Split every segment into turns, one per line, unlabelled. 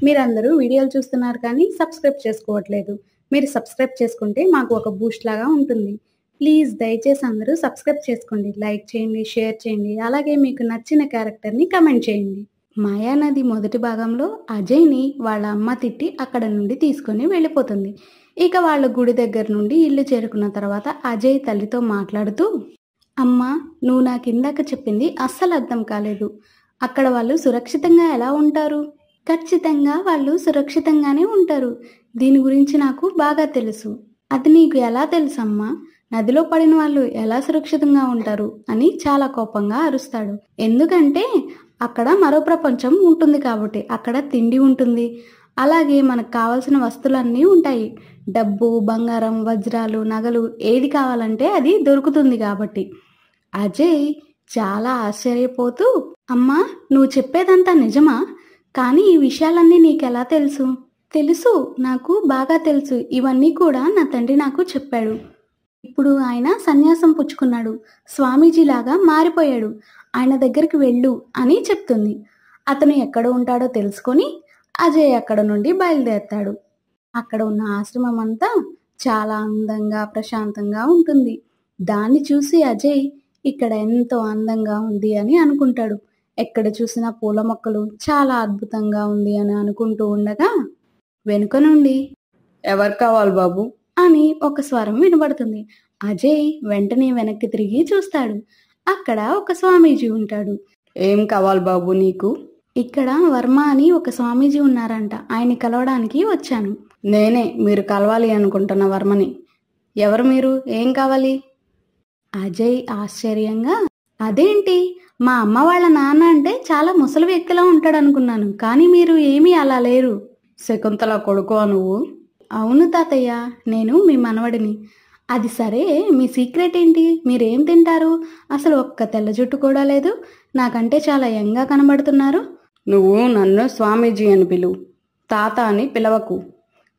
మీరందరూ వీడియోలు చూస్తున్నారు కానీ సబ్స్క్రైబ్ చేసుకోవట్లేదు. మీరు సబ్స్క్రైబ్ చేసుకుంటే మాకు ఒక బూస్ట్ లాగా ఉంటుంది. ప్లీజ్ దయచేసి అందరూ సబ్స్క్రైబ్ చేసుకోండి. లైక్ చేయండి, షేర్ చేయండి. అలాగే మీకు నచ్చిన క్యారెక్టర్ని కమెంట్ చేయండి. మాయానది మొదటి భాగంలో అజయ్ని వాళ్ళ అమ్మ తిట్టి అక్కడ నుండి తీసుకొని వెళ్ళిపోతుంది. ఇక వాళ్ళ గుడి దగ్గర నుండి ఇల్లు చేరుకున్న తర్వాత అజయ్ తల్లితో మాట్లాడుతూ, అమ్మా, నువ్వు నాకు ఇందాక చెప్పింది అస్సలు అర్థం కాలేదు. అక్కడ వాళ్ళు సురక్షితంగా ఎలా ఉంటారు? ఖచ్చితంగా వాళ్ళు సురక్షితంగానే ఉంటారు. దీని గురించి నాకు బాగా తెలుసు. అది నీకు ఎలా తెలుసమ్మా? నదిలో పడిన వాళ్ళు ఎలా సురక్షితంగా ఉంటారు అని చాలా కోపంగా అరుస్తాడు. ఎందుకంటే అక్కడ మరో ప్రపంచం ఉంటుంది కాబట్టి. అక్కడ తిండి ఉంటుంది, అలాగే మనకు కావాల్సిన వస్తువులన్నీ ఉంటాయి. డబ్బు, బంగారం, వజ్రాలు, నగలు ఏది కావాలంటే అది దొరుకుతుంది కాబట్టి. అజయ్ చాలా ఆశ్చర్యపోతూ, అమ్మా, నువ్వు చెప్పేదంతా నిజమా? కానీ ఈ విషయాలన్నీ నీకెలా తెలుసు? తెలుసు, నాకు బాగా తెలుసు. ఇవన్నీ కూడా నా తండ్రి నాకు చెప్పాడు. ఇప్పుడు ఆయన సన్యాసం పుచ్చుకున్నాడు, స్వామీజీలాగా మారిపోయాడు. ఆయన దగ్గరికి వెళ్ళు అని చెప్తుంది. అతను ఎక్కడ ఉంటాడో తెలుసుకొని అజయ్ అక్కడ నుండి బయలుదేరతాడు. అక్కడ ఉన్న ఆశ్రమం అంతా చాలా అందంగా, ప్రశాంతంగా ఉంటుంది. దాన్ని చూసి అజయ్ ఇక్కడ ఎంతో అందంగా ఉంది అని అనుకుంటాడు. ఎక్కడ చూసినా పూల మొక్కలు, చాలా అద్భుతంగా ఉంది అని అనుకుంటూ ఉండగా వెనుక నుండి,
ఎవరు కావాలి బాబు
అని ఒక స్వరం వినబడుతుంది. అజయ్ వెంటనే వెనక్కి తిరిగి చూస్తాడు. అక్కడ ఒక స్వామీజీ ఉంటాడు.
ఏం కావాలి బాబు నీకు?
ఇక్కడ వర్మ అని ఒక స్వామీజీ ఉన్నారంట, ఆయన కలవడానికి వచ్చాను.
నేనే, మీరు కలవాలి అనుకుంటున్న వర్మని. ఎవరు మీరు? ఏం కావాలి?
అజయ్ ఆశ్చర్యంగా, అదేంటి, మా అమ్మ వాళ్ళ నాన్న అంటే చాలా ముసలి వ్యక్తిలా ఉంటాడు అనుకున్నాను, కానీ మీరు ఏమీ అలా లేరు.
శకుంతల కొడుకు నువ్వు?
అవును తాతయ్య, నేను మీ మనవడిని. అది సరే, మీ సీక్రెట్ ఏంటి? మీరేం తింటారు? అసలు ఒక్క తెల్ల జుట్టు కూడా లేదు. నాకంటే చాలా యంగా కనబడుతున్నారు.
నువ్వు నన్ను స్వామీజీ అని పిలువు, తాత అని పిలవకు.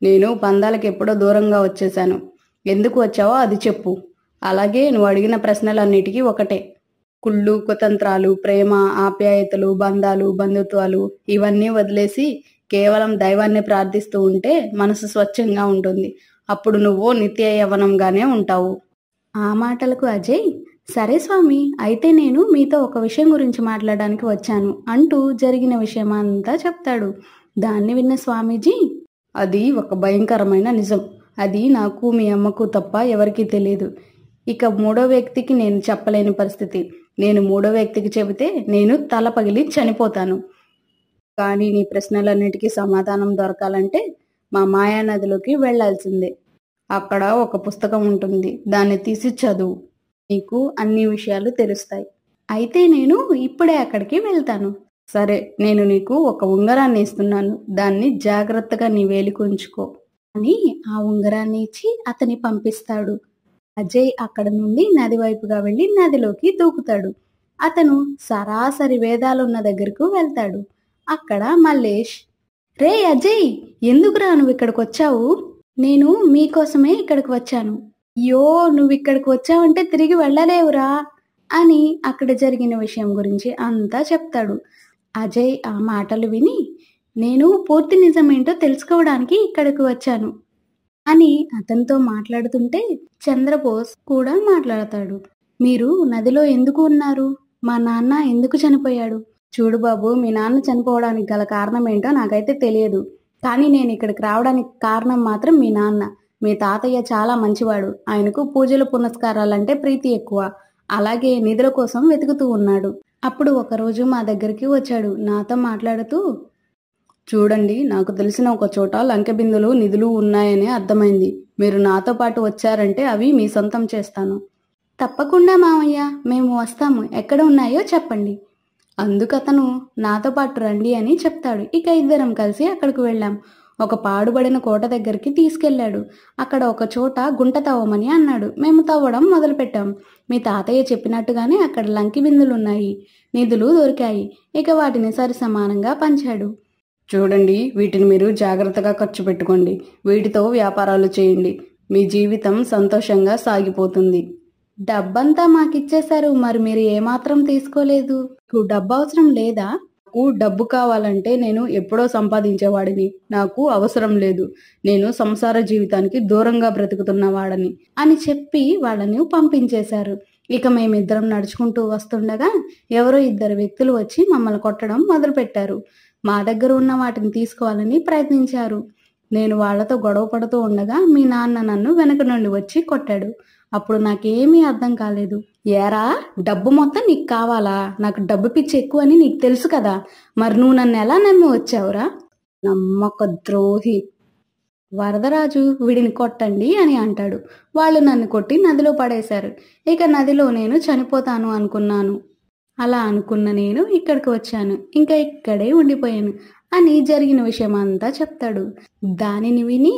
నేను బంధాలకు ఎప్పుడో దూరంగా వచ్చేశాను. ఎందుకు వచ్చావో అది చెప్పు. అలాగే నువ్వు అడిగిన ప్రశ్నలన్నిటికీ ఒకటే. కుళ్ళు, కుతంత్రాలు, ప్రేమ, ఆప్యాయతలు, బంధాలు, బంధుత్వాలు ఇవన్నీ వదిలేసి కేవలం దైవాన్ని ప్రార్థిస్తూ ఉంటే మనసు స్వచ్ఛంగా ఉంటుంది. అప్పుడు నువ్వు నిత్య యవ్వనంగానే ఉంటావు.
ఆ మాటలకు అజయ్, సరే స్వామి, అయితే నేను మీతో ఒక విషయం గురించి మాట్లాడడానికి వచ్చాను అంటూ జరిగిన విషయం అంతా చెప్తాడు. దాన్ని విన్న స్వామీజీ,
అది ఒక భయంకరమైన నిజం. అది నాకు, మీ అమ్మకు తప్ప ఎవరికీ తెలియదు. ఇక మూడో వ్యక్తికి నేను చెప్పలేని పరిస్థితి. నేను మూడో వ్యక్తికి చెబితే నేను తల పగిలి చనిపోతాను. కానీ నీ ప్రశ్నలన్నిటికీ సమాధానం దొరకాలంటే మా మాయానదిలోకి వెళ్లాల్సిందే. అక్కడ ఒక పుస్తకం ఉంటుంది, దాన్ని తీసి చదువు. నీకు అన్ని విషయాలు తెలుస్తాయి.
అయితే నేను ఇప్పుడే అక్కడికి వెళ్తాను.
సరే, నేను నీకు ఒక ఉంగరాన్ని ఇస్తున్నాను, దాన్ని జాగ్రత్తగా నీ వేలికి ఉంచుకో
అని ఆ ఉంగరాన్ని ఇచ్చి అతని పంపిస్తాడు. అజయ్ అక్కడ నుండి నది వైపుగా వెళ్ళి నదిలోకి దూకుతాడు. అతను సరాసరి వేదాలున్న దగ్గరకు వెళ్తాడు. అక్కడ మల్లేష్, రే అజయ్, ఎందుకురా నువ్వు ఇక్కడికి వచ్చావు? నేను మీకోసమే ఇక్కడికి వచ్చాను. అయ్యో, నువ్వు ఇక్కడికి వచ్చావంటే తిరిగి వెళ్ళలేవురా అని అక్కడ జరిగిన విషయం గురించి అంతా చెప్తాడు. అజయ్ ఆ మాటలు విని, నేను పూర్తి నిజమేంటో తెలుసుకోవడానికి ఇక్కడికి వచ్చాను అని అతనితో మాట్లాడుతుంటే చంద్రబోస్ కూడా మాట్లాడతాడు. మీరు నదిలో ఎందుకు ఉన్నారు? మా నాన్న ఎందుకు చనిపోయాడు?
చూడు బాబు, మీ నాన్న చనిపోవడానికి గల కారణం ఏంటో నాకైతే తెలియదు, కానీ నేను ఇక్కడికి రావడానికి కారణం మాత్రం మీ నాన్న. మీ తాతయ్య చాలా మంచివాడు. ఆయనకు పూజలు పునస్కారాలంటే ప్రీతి ఎక్కువ. అలాగే నిధుల కోసం వెతుకుతూ ఉన్నాడు.
అప్పుడు ఒకరోజు మా దగ్గరికి వచ్చాడు. నాతో మాట్లాడుతూ,
చూడండి, నాకు తెలిసిన ఒక చోట లంకె బిందులు, నిధులు ఉన్నాయని అర్థమైంది. మీరు నాతో పాటు వచ్చారంటే అవి మీ సొంతం చేస్తాను.
తప్పకుండా మామయ్య, మేము వస్తాము. ఎక్కడ ఉన్నాయో చెప్పండి.
అందుకతను నాతో పాటు రండి అని చెప్తాడు. ఇక ఇద్దరం కలిసి అక్కడికి వెళ్ళాం. ఒక పాడుబడిన కోట దగ్గరికి తీసుకెళ్లాడు. అక్కడ ఒక చోట గుంట తవ్వమని అన్నాడు. మేము తవ్వడం మొదలుపెట్టాం. మీ తాతయ్య చెప్పినట్టుగానే అక్కడ లంకి బిందులున్నాయి, నిధులు దొరికాయి. ఇక వాటిని సరిసమానంగా పంచాడు. చూడండి, వీటిని మీరు జాగ్రత్తగా ఖర్చు పెట్టుకోండి. వీటితో వ్యాపారాలు చేయండి. మీ జీవితం సంతోషంగా సాగిపోతుంది.
డబ్బంతా మాకిచ్చేశారు, మరి మీరు ఏమాత్రం తీసుకోలేదు.
డబ్బు అవసరం లేదా? నాకు డబ్బు కావాలంటే నేను ఎప్పుడో సంపాదించేవాడిని. నాకు అవసరం లేదు. నేను సంసార జీవితానికి దూరంగా బ్రతుకుతున్నవాడని అని చెప్పి వాళ్ళని పంపించేశారు. ఇక మేమిద్దరం నడుచుకుంటూ వస్తుండగా ఎవరో ఇద్దరు వ్యక్తులు వచ్చి మమ్మల్ని కొట్టడం మొదలుపెట్టారు. మా దగ్గర ఉన్న వాటిని తీసుకోవాలని ప్రయత్నించారు. నేను వాళ్ళతో గొడవ పడుతూ ఉండగా మీ నాన్న నన్ను వెనక నుండి వచ్చి కొట్టాడు. అప్పుడు నాకేమీ అర్థం కాలేదు. ఏరా, డబ్బు మొత్తం నీకు కావాలా? నాకు డబ్బు పిచ్చి ఎక్కువ అని నీకు తెలుసు కదా, మరి నువ్వు నన్ను ఎలా నమ్మి వచ్చావురా? నమ్మక ద్రోహి. వరదరాజు వీడిని కొట్టండి అని అంటాడు. వాళ్ళు నన్ను కొట్టి నదిలో పడేశారు. ఇక నదిలో నేను చనిపోతాను అనుకున్నాను. అలా అనుకున్న నేను ఇక్కడికి వచ్చాను. ఇంకా ఇక్కడే ఉండిపోయాను అని జరిగిన విషయం అంతా చెప్తాడు. దానిని విని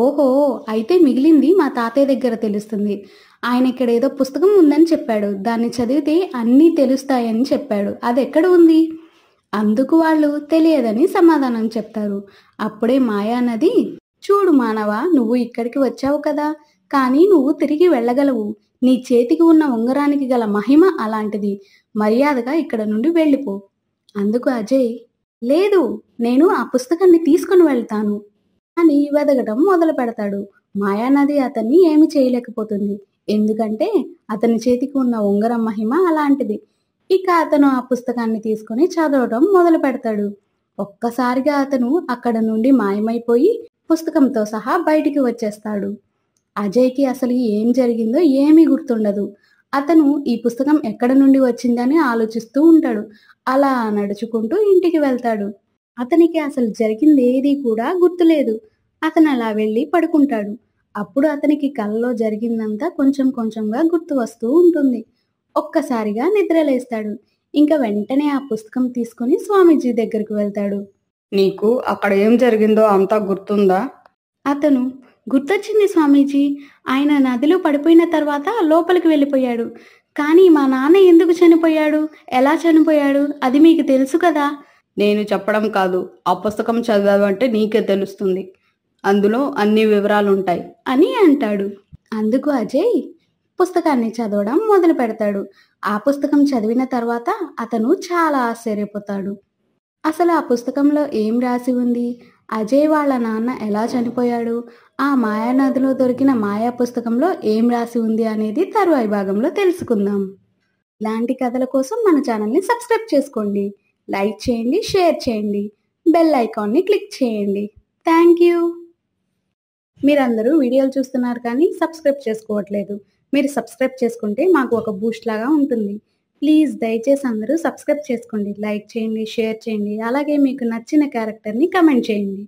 ఓహో, అయితే మిగిలింది మా తాతయ్య దగ్గర తెలుస్తుంది. ఆయన ఇక్కడ ఏదో పుస్తకం ఉందని చెప్పాడు. దాన్ని చదివితే అన్నీ తెలుస్తాయని చెప్పాడు. అది ఎక్కడ ఉంది? అందుకు వాళ్ళు తెలియదని సమాధానం చెప్తారు. అప్పుడే మాయానది, చూడు మానవా, నువ్వు ఇక్కడికి వచ్చావు కదా, కానీ నువ్వు తిరిగి వెళ్ళగలవు. నీ చేతికి ఉన్న ఉంగరానికి గల మహిమ అలాంటిది. మర్యాదగా ఇక్కడ నుండి వెళ్ళిపో. అందుకు అజయ్, లేదు, నేను ఆ పుస్తకాన్ని తీసుకుని వెళ్తాను అని వెదగటం మొదలు పెడతాడు. మాయానది అతన్ని ఏమి చేయలేకపోతుంది. ఎందుకంటే అతని చేతికి ఉన్న ఉంగరం మహిమ అలాంటిది. ఇక అతను ఆ పుస్తకాన్ని తీసుకుని చదవటం మొదలు పెడతాడు. ఒక్కసారిగా అతను అక్కడ నుండి మాయమైపోయి పుస్తకంతో సహా బయటికి వచ్చేస్తాడు. అజయ్కి అసలు ఏం జరిగిందో ఏమీ గుర్తుండదు. అతను ఈ పుస్తకం ఎక్కడ నుండి వచ్చిందని ఆలోచిస్తూ ఉంటాడు. అలా నడుచుకుంటూ ఇంటికి వెళ్తాడు. అతనికి అసలు జరిగింది ఏది కూడా గుర్తులేదు. అతను అలా వెళ్ళి పడుకుంటాడు. అప్పుడు అతనికి కలలో జరిగిందంతా కొంచెం కొంచెంగా గుర్తు వస్తూ ఉంటుంది. ఒక్కసారిగా నిద్రలేస్తాడు. ఇంకా వెంటనే ఆ పుస్తకం తీసుకుని స్వామీజీ దగ్గరికి వెళ్తాడు.
నీకు అక్కడ ఏం జరిగిందో అంతా గుర్తుందా?
అతను, గుర్తొచ్చింది స్వామీజీ. ఆయన నదిలో పడిపోయిన తర్వాత లోపలికి వెళ్ళిపోయాడు. కానీ మా నాన్న ఎందుకు చనిపోయాడు, ఎలా చనిపోయాడు, అది మీకు తెలుసు కదా.
నేను చెప్పడం కాదు, ఆ పుస్తకం చదివావంటే నీకే తెలుస్తుంది. అందులో అన్ని వివరాలుంటాయి
అని అంటాడు. అందుకు అజయ్ పుస్తకాన్ని చదవడం మొదలు పెడతాడు. ఆ పుస్తకం చదివిన తర్వాత అతను చాలా ఆశ్చర్యపోతాడు. అసలు ఆ పుస్తకంలో ఏం రాసి ఉంది, అజయ్ వాళ్ళ నాన్న ఎలా చనిపోయాడు, ఆ మాయానదిలో దొరికిన మాయా పుస్తకంలో ఏం రాసి ఉంది అనేది తరువాయి భాగంలో తెలుసుకుందాం. ఇలాంటి కథల కోసం మన ఛానల్ని సబ్స్క్రైబ్ చేసుకోండి, లైక్ చేయండి, షేర్ చేయండి, బెల్ ఐకాన్ని క్లిక్ చేయండి. Thank you. మీరందరూ వీడియోలు చూస్తున్నారు కానీ సబ్స్క్రైబ్ చేసుకోవట్లేదు. మీరు సబ్స్క్రైబ్ చేసుకుంటే మాకు ఒక బూస్ట్ లాగా ఉంటుంది. ప్లీజ్ దయచేసి అందరూ సబ్స్క్రైబ్ చేసుకోండి, లైక్ చేయండి, షేర్ చేయండి, అలాగే మీకు నచ్చిన క్యారెక్టర్ని కమెంట్ చేయండి.